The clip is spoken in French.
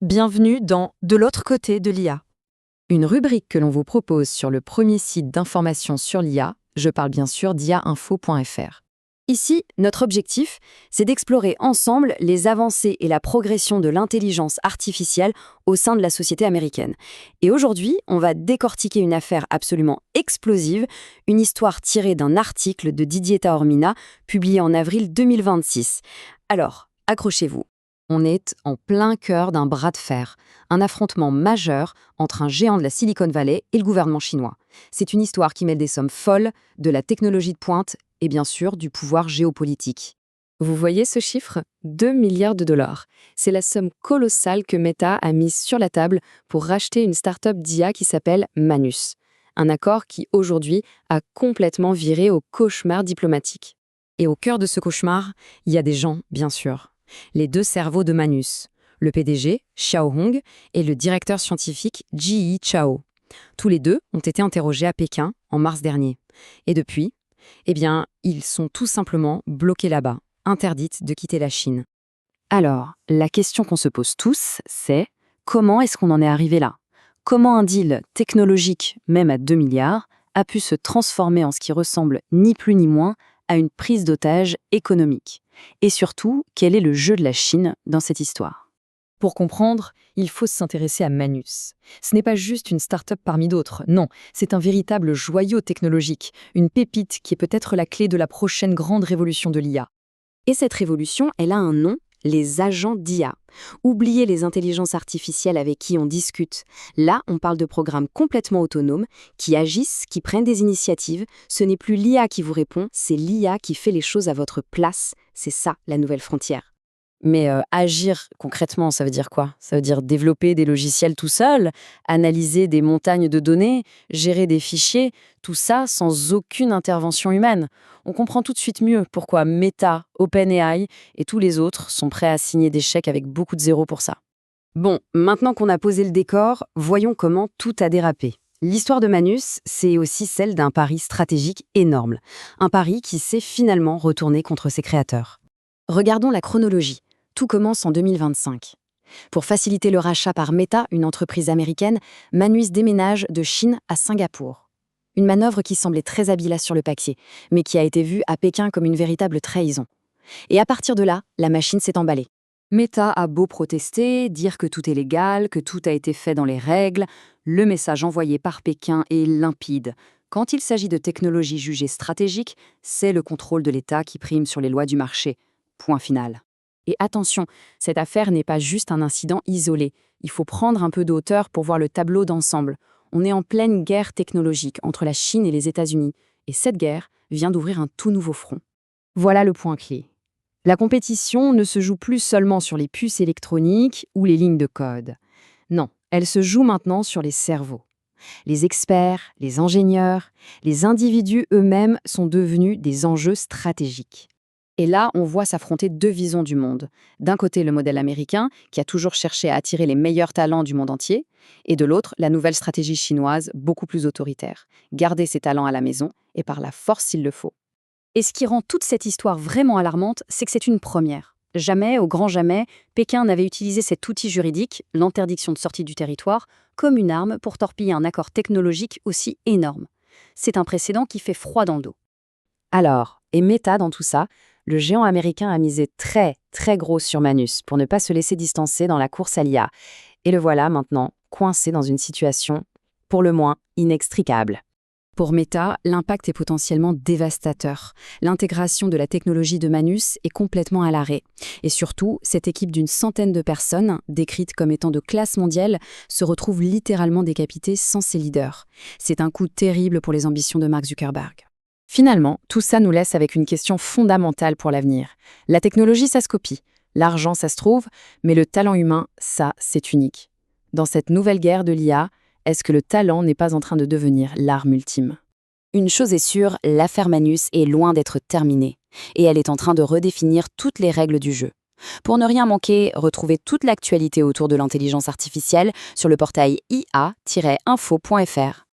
Bienvenue dans De l'autre côté de l'IA, une rubrique que l'on vous propose sur le premier site d'information sur l'IA, je parle bien sûr d'IAinfo.fr. Ici, notre objectif, c'est d'explorer ensemble les avancées et la progression de l'intelligence artificielle au sein de la société américaine. Et aujourd'hui, on va décortiquer une affaire absolument explosive, une histoire tirée d'un article de Didier Taormina, publié en avril 2026. Alors, accrochez-vous. On est en plein cœur d'un bras de fer, un affrontement majeur entre un géant de la Silicon Valley et le gouvernement chinois. C'est une histoire qui mêle des sommes folles, de la technologie de pointe et bien sûr du pouvoir géopolitique. Vous voyez ce chiffre ? 2 milliards de dollars. C'est la somme colossale que Meta a mise sur la table pour racheter une start-up d'IA qui s'appelle Manus. Un accord qui, aujourd'hui, a complètement viré au cauchemar diplomatique. Et au cœur de ce cauchemar, il y a des gens, bien sûr. Les deux cerveaux de Manus, le PDG, Xiao Hong, et le directeur scientifique, Ji Chao. Tous les deux ont été interrogés à Pékin en mars dernier. Et depuis, ils sont tout simplement bloqués là-bas, interdites de quitter la Chine. Alors, la question qu'on se pose tous, c'est comment est-ce qu'on en est arrivé là ? Comment un deal technologique, même à 2 milliards, a pu se transformer en ce qui ressemble ni plus ni moins à une prise d'otage économique ? Et surtout, quel est le jeu de la Chine dans cette histoire ? Pour comprendre, il faut s'intéresser à Manus. Ce n'est pas juste une start-up parmi d'autres, non, c'est un véritable joyau technologique, une pépite qui est peut-être la clé de la prochaine grande révolution de l'IA. Et cette révolution, elle a un nom, les agents d'IA. Oubliez les intelligences artificielles avec qui on discute. Là, on parle de programmes complètement autonomes, qui agissent, qui prennent des initiatives. Ce n'est plus l'IA qui vous répond, c'est l'IA qui fait les choses à votre place. C'est ça, la nouvelle frontière. Mais agir concrètement, ça veut dire quoi ? Ça veut dire développer des logiciels tout seul, analyser des montagnes de données, gérer des fichiers, tout ça sans aucune intervention humaine. On comprend tout de suite mieux pourquoi Meta, OpenAI et tous les autres sont prêts à signer des chèques avec beaucoup de zéros pour ça. Bon, maintenant qu'on a posé le décor, voyons comment tout a dérapé. L'histoire de Manus, c'est aussi celle d'un pari stratégique énorme. Un pari qui s'est finalement retourné contre ses créateurs. Regardons la chronologie. Tout commence en 2025. Pour faciliter le rachat par Meta, une entreprise américaine, Manus déménage de Chine à Singapour. Une manœuvre qui semblait très habile sur le papier, mais qui a été vue à Pékin comme une véritable trahison. Et à partir de là, la machine s'est emballée. Meta a beau protester, dire que tout est légal, que tout a été fait dans les règles, le message envoyé par Pékin est limpide. Quand il s'agit de technologies jugées stratégiques, c'est le contrôle de l'État qui prime sur les lois du marché. Point final. Et attention, cette affaire n'est pas juste un incident isolé. Il faut prendre un peu de hauteur pour voir le tableau d'ensemble. On est en pleine guerre technologique entre la Chine et les États-Unis. Et cette guerre vient d'ouvrir un tout nouveau front. Voilà le point clé. La compétition ne se joue plus seulement sur les puces électroniques ou les lignes de code. Non, elle se joue maintenant sur les cerveaux. Les experts, les ingénieurs, les individus eux-mêmes sont devenus des enjeux stratégiques. Et là, on voit s'affronter deux visions du monde. D'un côté, le modèle américain, qui a toujours cherché à attirer les meilleurs talents du monde entier, et de l'autre, la nouvelle stratégie chinoise, beaucoup plus autoritaire. Garder ses talents à la maison, et par la force s'il le faut. Et ce qui rend toute cette histoire vraiment alarmante, c'est que c'est une première. Jamais, au grand jamais, Pékin n'avait utilisé cet outil juridique, l'interdiction de sortie du territoire, comme une arme pour torpiller un accord technologique aussi énorme. C'est un précédent qui fait froid dans le dos. Alors, et Meta dans tout ça, le géant américain a misé très, très gros sur Manus pour ne pas se laisser distancer dans la course à l'IA. Et le voilà maintenant, coincé dans une situation, pour le moins, inextricable. Pour Meta, l'impact est potentiellement dévastateur. L'intégration de la technologie de Manus est complètement à l'arrêt. Et surtout, cette équipe d'une centaine de personnes, décrite comme étant de classe mondiale, se retrouve littéralement décapitée sans ses leaders. C'est un coup terrible pour les ambitions de Mark Zuckerberg. Finalement, tout ça nous laisse avec une question fondamentale pour l'avenir. La technologie, ça se copie. L'argent, ça se trouve. Mais le talent humain, ça, c'est unique. Dans cette nouvelle guerre de l'IA, est-ce que le talent n'est pas en train de devenir l'arme ultime ? Une chose est sûre, l'affaire Manus est loin d'être terminée. Et elle est en train de redéfinir toutes les règles du jeu. Pour ne rien manquer, retrouvez toute l'actualité autour de l'intelligence artificielle sur le portail ia-info.fr.